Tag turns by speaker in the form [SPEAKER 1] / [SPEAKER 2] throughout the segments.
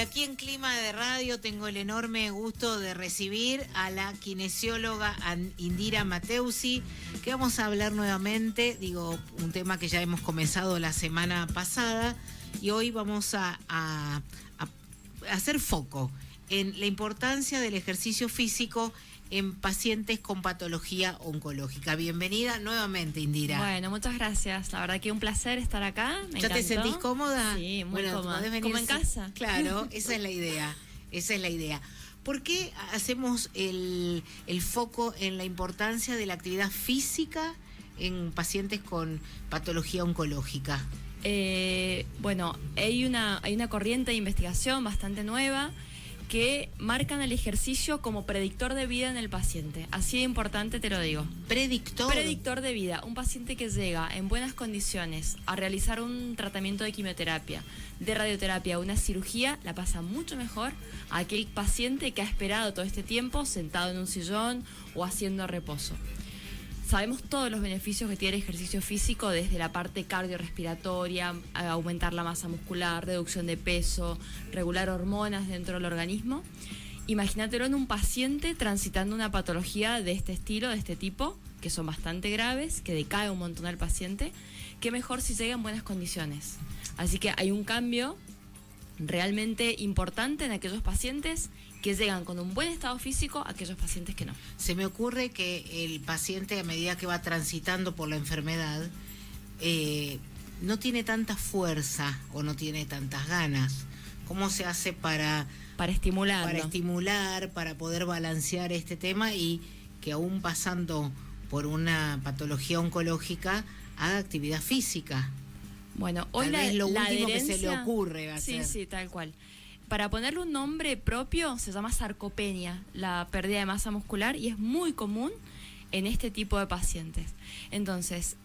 [SPEAKER 1] aquí en Clima de Radio tengo el enorme gusto de recibir a la kinesióloga Indira Matteusi, que vamos a hablar nuevamente, un tema que ya hemos comenzado la semana pasada, y hoy vamos a hacer foco en la importancia del ejercicio físico en pacientes con patología oncológica. Bienvenida nuevamente, Indira.
[SPEAKER 2] Bueno, muchas gracias. La verdad que un placer estar acá. Me
[SPEAKER 1] ¿Ya
[SPEAKER 2] encantó.
[SPEAKER 1] te sentís cómoda?
[SPEAKER 2] Sí, muy cómoda.
[SPEAKER 1] Podés venir
[SPEAKER 2] como en casa.
[SPEAKER 1] Claro, esa es la idea. Esa es la idea. ¿Por qué hacemos el foco en la importancia de la actividad física en pacientes con patología oncológica?
[SPEAKER 2] Bueno, hay una corriente de investigación bastante nueva que marcan el ejercicio como predictor de vida en el paciente. Así de importante te lo digo.
[SPEAKER 1] ¿Predictor?
[SPEAKER 2] Predictor de vida. Un paciente que llega en buenas condiciones a realizar un tratamiento de quimioterapia, de radioterapia, una cirugía, la pasa mucho mejor a aquel paciente que ha esperado todo este tiempo sentado en un sillón o haciendo reposo. Sabemos todos los beneficios que tiene el ejercicio físico, desde la parte cardiorrespiratoria, aumentar la masa muscular, reducción de peso, regular hormonas dentro del organismo. Imagínatelo en un paciente transitando una patología de este estilo, de este tipo, que son bastante graves, que decae un montón al paciente. Qué mejor si llega en buenas condiciones. Así que hay un cambio realmente importante en aquellos pacientes que llegan con un buen estado físico, aquellos pacientes que no.
[SPEAKER 1] Se me ocurre que el paciente, a medida que va transitando por la enfermedad, no tiene tanta fuerza o no tiene tantas ganas. ¿Cómo se hace para
[SPEAKER 2] estimularlo?
[SPEAKER 1] Para estimular, para poder balancear este tema y que aún pasando por una patología oncológica haga actividad física?
[SPEAKER 2] Bueno, hoy
[SPEAKER 1] Tal vez lo último
[SPEAKER 2] adherencia,
[SPEAKER 1] que se le ocurre hacer.
[SPEAKER 2] Sí, tal cual. Para ponerle un nombre propio, se llama sarcopenia, la pérdida de masa muscular, y es muy común en este tipo de pacientes. Entonces,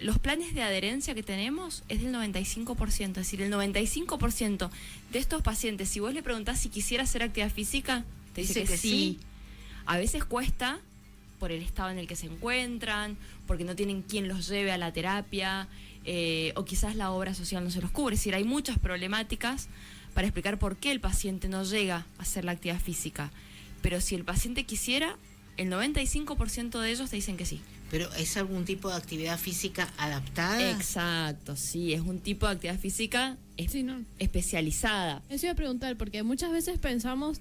[SPEAKER 2] los planes de adherencia que tenemos es del 95%, es decir, el 95% de estos pacientes, si vos le preguntás si quisiera hacer actividad física, te dice que sí. A veces cuesta por el estado en el que se encuentran, porque no tienen quien los lleve a la terapia, o quizás la obra social no se los cubre. Es decir, hay muchas problemáticas para explicar por qué el paciente no llega a hacer la actividad física. Pero si el paciente quisiera, el 95% de ellos te dicen que sí.
[SPEAKER 1] ¿Pero es algún tipo de actividad física adaptada?
[SPEAKER 2] Exacto, sí, es un tipo de actividad física especializada.
[SPEAKER 3] Eso iba a preguntar, porque muchas veces pensamos,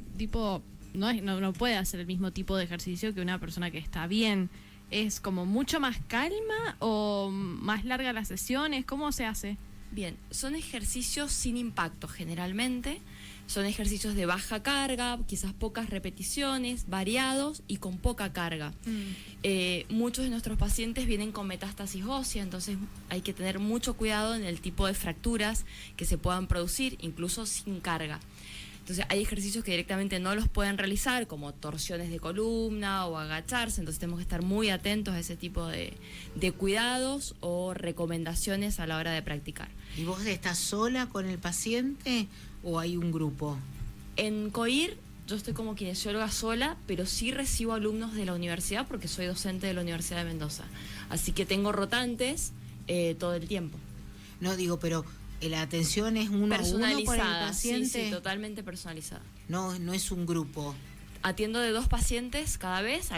[SPEAKER 3] no puede hacer el mismo tipo de ejercicio que una persona que está bien. ¿Es como mucho más calma o más larga las sesiones? ¿Cómo se hace?
[SPEAKER 2] Bien, son ejercicios sin impacto generalmente, son ejercicios de baja carga, quizás pocas repeticiones, variados y con poca carga. Muchos de nuestros pacientes vienen con metástasis ósea, entonces hay que tener mucho cuidado en el tipo de fracturas que se puedan producir, incluso sin carga. Entonces hay ejercicios que directamente no los pueden realizar, como torsiones de columna o agacharse, entonces tenemos que estar muy atentos a ese tipo de cuidados o recomendaciones a la hora de practicar.
[SPEAKER 1] ¿Y vos estás sola con el paciente o hay un grupo?
[SPEAKER 2] En COIR yo estoy como kinesióloga sola, pero sí recibo alumnos de la universidad porque soy docente de la Universidad de Mendoza. Así que tengo rotantes todo el tiempo.
[SPEAKER 1] No, pero la atención es uno a uno para el paciente.
[SPEAKER 2] Sí, totalmente personalizada.
[SPEAKER 1] No es un grupo.
[SPEAKER 2] Atiendo de 2 pacientes cada vez,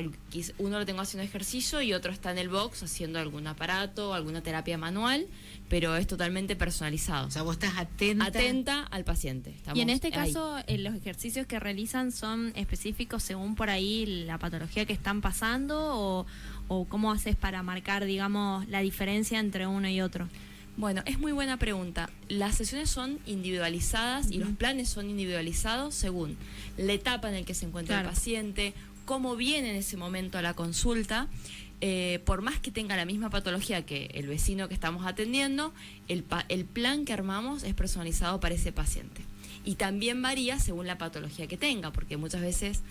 [SPEAKER 2] uno lo tengo haciendo ejercicio y otro está en el box haciendo algún aparato, alguna terapia manual, pero es totalmente personalizado.
[SPEAKER 1] O sea, vos estás atenta
[SPEAKER 2] al paciente.
[SPEAKER 4] Y en este caso, los ejercicios que realizan son específicos según por ahí la patología que están pasando, o cómo haces para marcar, digamos, la diferencia entre uno y otro.
[SPEAKER 2] Bueno, es muy buena pregunta. Las sesiones son individualizadas y los planes son individualizados según la etapa en la que se encuentra el paciente, cómo viene en ese momento a la consulta. Por más que tenga la misma patología que el vecino que estamos atendiendo, el plan que armamos es personalizado para ese paciente. Y también varía según la patología que tenga, porque muchas veces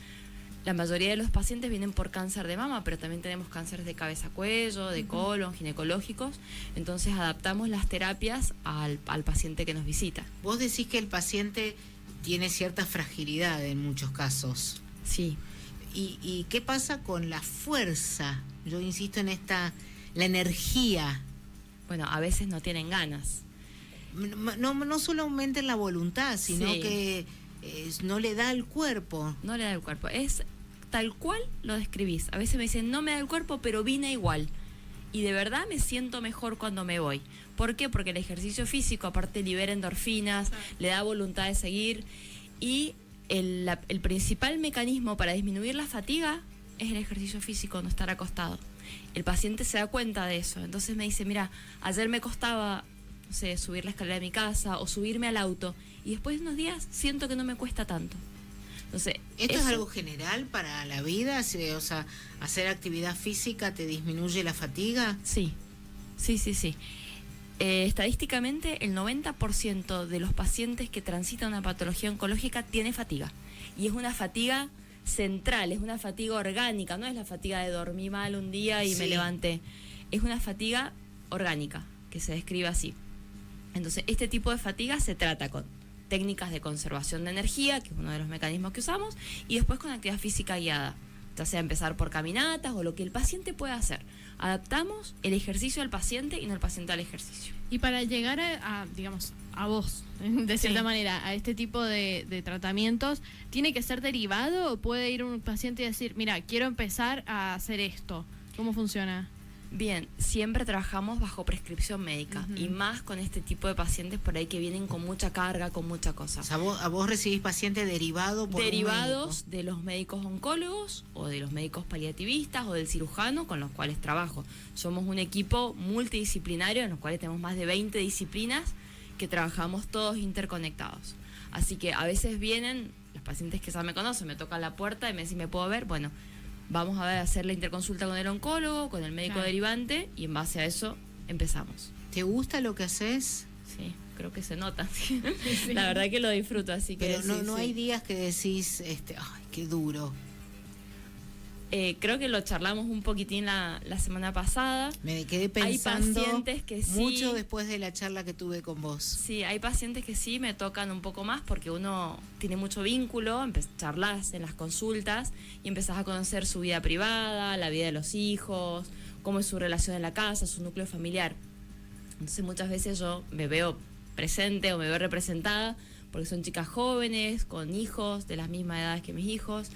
[SPEAKER 2] la mayoría de los pacientes vienen por cáncer de mama, pero también tenemos cánceres de cabeza-cuello, de colon, ginecológicos. Entonces adaptamos las terapias al paciente que nos visita.
[SPEAKER 1] Vos decís que el paciente tiene cierta fragilidad en muchos casos.
[SPEAKER 2] Sí.
[SPEAKER 1] ¿Y qué pasa con la fuerza? Yo insisto en la energía.
[SPEAKER 2] Bueno, a veces no tienen ganas.
[SPEAKER 1] no solo aumenten la voluntad, sino
[SPEAKER 2] Sí.
[SPEAKER 1] que no le da al cuerpo.
[SPEAKER 2] No le da el cuerpo. Es tal cual lo describís. A veces me dicen, no me da el cuerpo, pero vine igual. Y de verdad me siento mejor cuando me voy. ¿Por qué? Porque el ejercicio físico, aparte, libera endorfinas, le da voluntad de seguir. Y el principal mecanismo para disminuir la fatiga es el ejercicio físico, no estar acostado. El paciente se da cuenta de eso. Entonces me dice, mira, ayer me costaba, no sé, subir la escalera de mi casa o subirme al auto. Y después de unos días siento que no me cuesta tanto. Entonces,
[SPEAKER 1] ¿Esto es
[SPEAKER 2] eso-
[SPEAKER 1] algo general para la vida? O sea, ¿hacer actividad física te disminuye la fatiga?
[SPEAKER 2] Sí, sí. Estadísticamente, el 90% de los pacientes que transitan una patología oncológica tiene fatiga. Y es una fatiga central, es una fatiga orgánica, no es la fatiga de dormí mal un día y me
[SPEAKER 1] Sí.
[SPEAKER 2] levanté. Es una fatiga orgánica, que se describe así. Entonces, este tipo de fatiga se trata con técnicas de conservación de energía, que es uno de los mecanismos que usamos, y después con actividad física guiada, ya sea empezar por caminatas o lo que el paciente pueda hacer. Adaptamos el ejercicio al paciente y no el paciente al ejercicio.
[SPEAKER 3] Y para llegar digamos, a vos, de cierta
[SPEAKER 2] Sí.
[SPEAKER 3] manera, a este tipo de tratamientos, ¿tiene que ser derivado o puede ir un paciente y decir, mira, quiero empezar a hacer esto? ¿Cómo funciona?
[SPEAKER 2] Bien, siempre trabajamos bajo prescripción médica y más con este tipo de pacientes por ahí que vienen con mucha carga, con mucha cosa.
[SPEAKER 1] O sea, vos recibís paciente derivado por un
[SPEAKER 2] Derivados
[SPEAKER 1] médico.
[SPEAKER 2] de los médicos oncólogos o de los médicos paliativistas o del cirujano con los cuales trabajo. Somos un equipo multidisciplinario en los cuales tenemos más de 20 disciplinas que trabajamos todos interconectados. Así que a veces vienen los pacientes que ya me conocen, me tocan la puerta y me dicen, ¿me puedo ver? Bueno, vamos a ver, hacer la interconsulta con el oncólogo, con el médico
[SPEAKER 3] Claro.
[SPEAKER 2] derivante y en base a eso empezamos.
[SPEAKER 1] ¿Te gusta lo que haces?
[SPEAKER 2] Sí, creo que se nota. La verdad que lo disfruto, así que
[SPEAKER 1] Pero no,
[SPEAKER 2] sí,
[SPEAKER 1] no
[SPEAKER 2] sí.
[SPEAKER 1] hay días que decís, ay, qué duro.
[SPEAKER 2] Creo que lo charlamos un poquitín la semana pasada.
[SPEAKER 1] Me quedé pensando
[SPEAKER 2] pacientes que sí.
[SPEAKER 1] mucho después de la charla que tuve con vos.
[SPEAKER 2] Sí, hay pacientes que sí me tocan un poco más porque uno tiene mucho vínculo, charlas en las consultas y empezás a conocer su vida privada, la vida de los hijos, cómo es su relación en la casa, su núcleo familiar. Entonces muchas veces yo me veo presente o me veo representada porque son chicas jóvenes, con hijos de las mismas edades que mis hijos.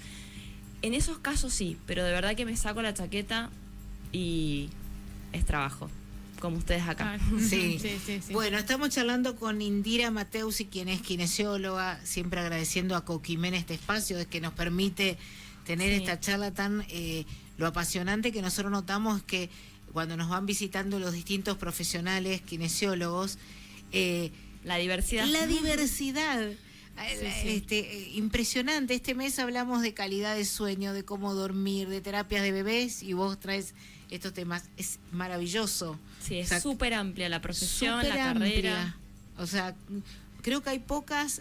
[SPEAKER 2] En esos casos sí, pero de verdad que me saco la chaqueta y es trabajo, como ustedes acá.
[SPEAKER 3] Claro.
[SPEAKER 1] Sí.
[SPEAKER 3] Sí.
[SPEAKER 1] Bueno, estamos charlando con Indira Mateusi, quien es kinesióloga, siempre agradeciendo a Coquimén este espacio, es que nos permite tener
[SPEAKER 2] Sí.
[SPEAKER 1] esta charla tan... lo apasionante que nosotros notamos es que cuando nos van visitando los distintos profesionales kinesiólogos,
[SPEAKER 2] La diversidad.
[SPEAKER 1] la diversidad...
[SPEAKER 2] Sí.
[SPEAKER 1] Impresionante. Este mes hablamos de calidad de sueño, de cómo dormir, de terapias de bebés y vos traes estos temas. Es maravilloso.
[SPEAKER 2] Sí, es
[SPEAKER 1] O sea,
[SPEAKER 2] súper amplia la profesión,
[SPEAKER 1] súper
[SPEAKER 2] la
[SPEAKER 1] amplia.
[SPEAKER 2] carrera.
[SPEAKER 1] O sea, creo que hay pocas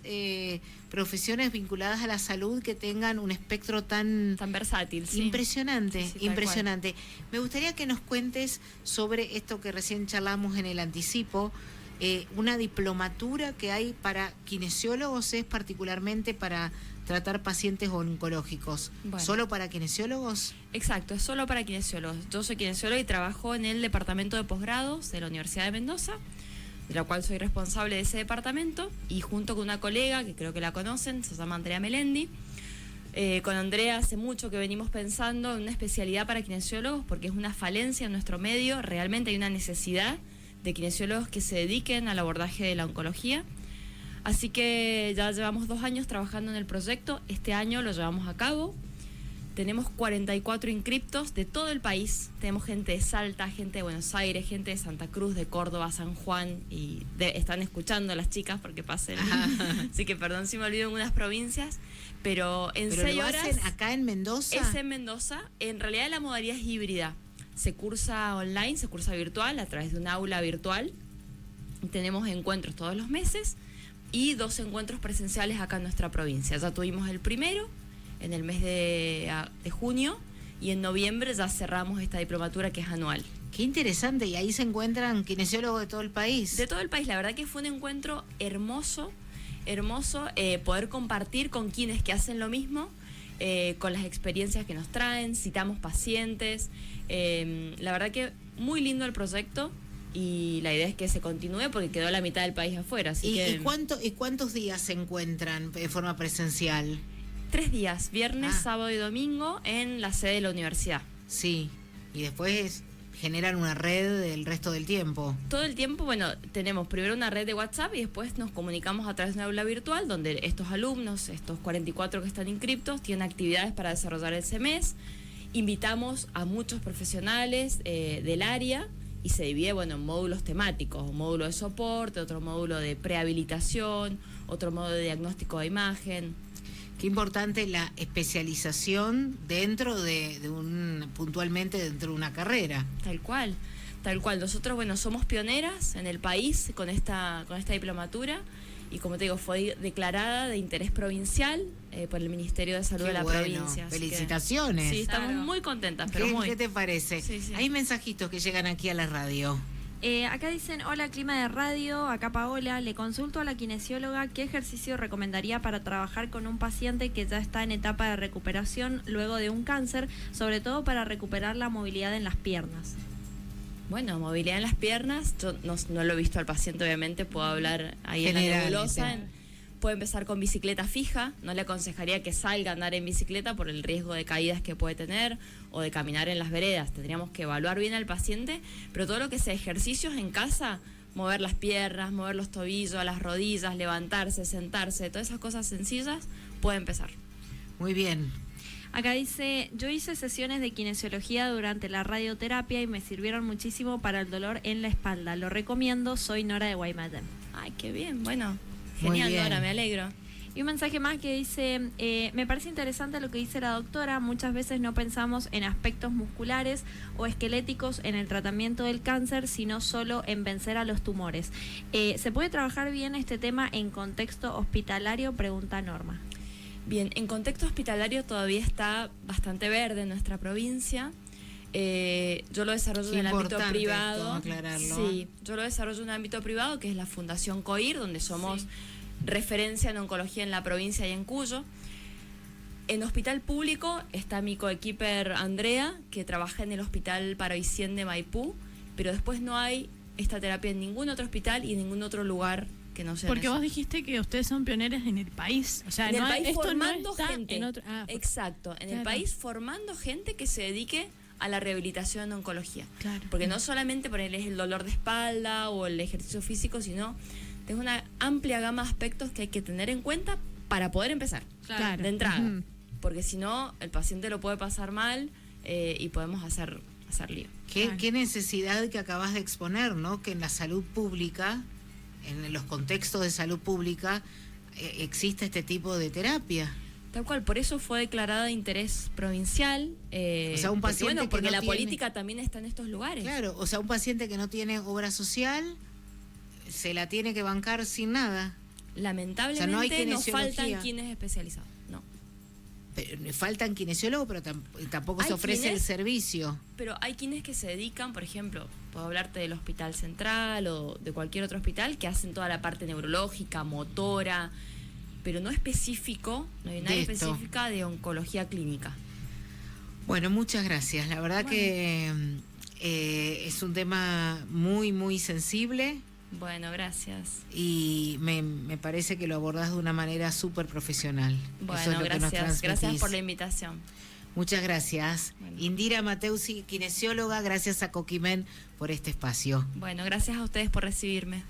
[SPEAKER 1] profesiones vinculadas a la salud que tengan un espectro tan
[SPEAKER 2] Tan versátil, sí.
[SPEAKER 1] impresionante,
[SPEAKER 2] Sí, tal
[SPEAKER 1] impresionante. Me gustaría que nos cuentes sobre esto que recién charlamos en el anticipo. Una diplomatura que hay para kinesiólogos es particularmente para tratar pacientes oncológicos.
[SPEAKER 2] Bueno.
[SPEAKER 1] ¿Solo para kinesiólogos?
[SPEAKER 2] Exacto, es solo para kinesiólogos. Yo soy kinesióloga y trabajo en el departamento de posgrados de la Universidad de Mendoza, de la cual soy responsable de ese departamento, y junto con una colega, que creo que la conocen, se llama Andrea Melendi. Con Andrea hace mucho que venimos pensando en una especialidad para kinesiólogos porque es una falencia en nuestro medio, realmente hay una necesidad de kinesiólogos que se dediquen al abordaje de la oncología. Así que ya llevamos 2 años trabajando en el proyecto, este año lo llevamos a cabo. Tenemos 44 inscriptos de todo el país, tenemos gente de Salta, gente de Buenos Aires, gente de Santa Cruz, de Córdoba, San Juan, y están escuchando a las chicas porque pasen. Así que perdón si me olvido en unas provincias, pero en
[SPEAKER 1] ¿Pero
[SPEAKER 2] 6
[SPEAKER 1] lo
[SPEAKER 2] horas...
[SPEAKER 1] hacen acá en Mendoza?
[SPEAKER 2] Es en Mendoza. En realidad la modalidad es híbrida. Se cursa online, se cursa virtual, a través de un aula virtual. Tenemos encuentros todos los meses y 2 encuentros presenciales acá en nuestra provincia. Ya tuvimos el primero en el mes de junio y en noviembre ya cerramos esta diplomatura que es anual.
[SPEAKER 1] Qué interesante, y ahí se encuentran kinesiólogos de todo el país.
[SPEAKER 2] De todo el país, la verdad que fue un encuentro hermoso, poder compartir con quienes que hacen lo mismo, con las experiencias que nos traen, citamos pacientes, la verdad que muy lindo el proyecto, y la idea es que se continúe porque quedó la mitad del país afuera. Así que
[SPEAKER 1] ¿Y cuántos días se encuentran de forma presencial?
[SPEAKER 2] 3 días, viernes,
[SPEAKER 1] Ah.
[SPEAKER 2] sábado y domingo, en la sede de la universidad.
[SPEAKER 1] Sí, y después generan una red el resto del tiempo.
[SPEAKER 2] Todo el tiempo, bueno, tenemos primero una red de WhatsApp y después nos comunicamos a través de una aula virtual donde estos alumnos, estos 44 que están inscriptos, tienen actividades para desarrollar ese mes. Invitamos a muchos profesionales del área y se divide, bueno, en módulos temáticos, un módulo de soporte, otro módulo de prehabilitación, otro módulo de diagnóstico de imagen.
[SPEAKER 1] Qué importante la especialización dentro puntualmente dentro de una carrera.
[SPEAKER 2] Tal cual, tal cual. Nosotros, bueno, somos pioneras en el país con esta diplomatura y como te digo, fue declarada de interés provincial por el Ministerio de Salud
[SPEAKER 1] Qué
[SPEAKER 2] de la
[SPEAKER 1] bueno.
[SPEAKER 2] provincia. Así que,
[SPEAKER 1] Felicitaciones.
[SPEAKER 2] sí, estamos
[SPEAKER 4] Claro.
[SPEAKER 2] muy contentas, pero
[SPEAKER 1] ¿Qué te parece?
[SPEAKER 2] Sí, sí.
[SPEAKER 1] Hay mensajitos que llegan aquí a la radio.
[SPEAKER 4] Acá dicen, hola Clima de Radio, acá Paola, le consulto a la kinesióloga qué ejercicio recomendaría para trabajar con un paciente que ya está en etapa de recuperación luego de un cáncer, sobre todo para recuperar la movilidad en las piernas.
[SPEAKER 2] Bueno, movilidad en las piernas, yo no lo he visto al paciente, obviamente, puedo hablar ahí en la
[SPEAKER 1] General,
[SPEAKER 2] nebulosa.
[SPEAKER 1] sí.
[SPEAKER 2] Puede empezar con bicicleta fija, no le aconsejaría que salga a andar en bicicleta por el riesgo de caídas que puede tener o de caminar en las veredas. Tendríamos que evaluar bien al paciente, pero todo lo que sea ejercicios en casa, mover las piernas, mover los tobillos, las rodillas, levantarse, sentarse, todas esas cosas sencillas, puede empezar.
[SPEAKER 1] Muy bien.
[SPEAKER 4] Acá dice, yo hice sesiones de kinesiología durante la radioterapia y me sirvieron muchísimo para el dolor en la espalda. Lo recomiendo, soy Nora de Guaymallén.
[SPEAKER 2] Ay, qué bien, bueno,
[SPEAKER 1] Muy
[SPEAKER 2] genial,
[SPEAKER 1] bien.
[SPEAKER 2] Nora, me alegro.
[SPEAKER 4] Y un mensaje más que dice, me parece interesante lo que dice la doctora, muchas veces no pensamos en aspectos musculares o esqueléticos en el tratamiento del cáncer, sino solo en vencer a los tumores. ¿Se puede trabajar bien este tema en contexto hospitalario? Pregunta Norma.
[SPEAKER 2] Bien, en contexto hospitalario todavía está bastante verde en nuestra provincia. Yo lo desarrollo
[SPEAKER 1] Qué
[SPEAKER 2] en el ámbito
[SPEAKER 1] importante
[SPEAKER 2] privado.
[SPEAKER 1] esto, aclararlo.
[SPEAKER 2] Sí, yo lo desarrollo en el ámbito privado, que es la Fundación COIR, donde somos referencia en oncología en la provincia y en Cuyo. En hospital público está mi coequiper Andrea, que trabaja en el Hospital Paravicien de Maipú, pero después no hay esta terapia en ningún otro hospital y en ningún otro lugar que no sea
[SPEAKER 3] Porque
[SPEAKER 2] en
[SPEAKER 3] vos
[SPEAKER 2] eso.
[SPEAKER 3] dijiste que ustedes son pioneros en el país. O sea,
[SPEAKER 2] En el
[SPEAKER 3] no hay-
[SPEAKER 2] país
[SPEAKER 3] esto
[SPEAKER 2] formando
[SPEAKER 3] no está
[SPEAKER 2] gente.
[SPEAKER 3] en otro.
[SPEAKER 2] Exacto, en el
[SPEAKER 3] Claro.
[SPEAKER 2] país formando gente que se dedique a la rehabilitación en oncología.
[SPEAKER 3] Claro.
[SPEAKER 2] Porque no solamente ponerles el dolor de espalda o el ejercicio físico, sino tengo una amplia gama de aspectos que hay que tener en cuenta para poder empezar
[SPEAKER 3] Claro.
[SPEAKER 2] de entrada.
[SPEAKER 3] Ujú.
[SPEAKER 2] Porque si no, el paciente lo puede pasar mal y podemos hacer lío.
[SPEAKER 3] Claro.
[SPEAKER 1] Qué necesidad que acabas de exponer, ¿no? Que en la salud pública, en los contextos de salud pública, existe este tipo de terapia.
[SPEAKER 2] Tal cual, por eso fue declarada de interés provincial.
[SPEAKER 1] O sea, un
[SPEAKER 2] porque,
[SPEAKER 1] paciente
[SPEAKER 2] bueno,
[SPEAKER 1] que
[SPEAKER 2] porque
[SPEAKER 1] no
[SPEAKER 2] la
[SPEAKER 1] tiene-
[SPEAKER 2] política también está en estos lugares.
[SPEAKER 1] Claro, o sea, un paciente que no tiene obra social se la tiene que bancar sin nada.
[SPEAKER 2] Lamentablemente
[SPEAKER 1] O sea, no hay
[SPEAKER 2] nos
[SPEAKER 1] kinesiología.
[SPEAKER 2] faltan quienes especializados. No.
[SPEAKER 1] Pero faltan kinesiólogos, pero tampoco se
[SPEAKER 2] Hay
[SPEAKER 1] ofrece el
[SPEAKER 2] quienes-
[SPEAKER 1] servicio.
[SPEAKER 2] Pero hay quienes que se dedican, por ejemplo, puedo hablarte del Hospital Central o de cualquier otro hospital, que hacen toda la parte neurológica, motora, pero no específico, no hay nada
[SPEAKER 1] De esto.
[SPEAKER 2] específica de oncología clínica.
[SPEAKER 1] Bueno, muchas gracias. La verdad que es un tema muy, muy sensible
[SPEAKER 2] Bueno, gracias.
[SPEAKER 1] y me parece que lo abordás de una manera súper profesional. Eso es
[SPEAKER 2] Bueno,
[SPEAKER 1] lo que nos
[SPEAKER 2] gracias. Gracias
[SPEAKER 1] transmitís.
[SPEAKER 2] por la invitación.
[SPEAKER 1] Muchas gracias.
[SPEAKER 2] Bueno.
[SPEAKER 1] Indira Mateusi, kinesióloga, gracias a Coquimen por este espacio.
[SPEAKER 2] Bueno, gracias a ustedes por recibirme.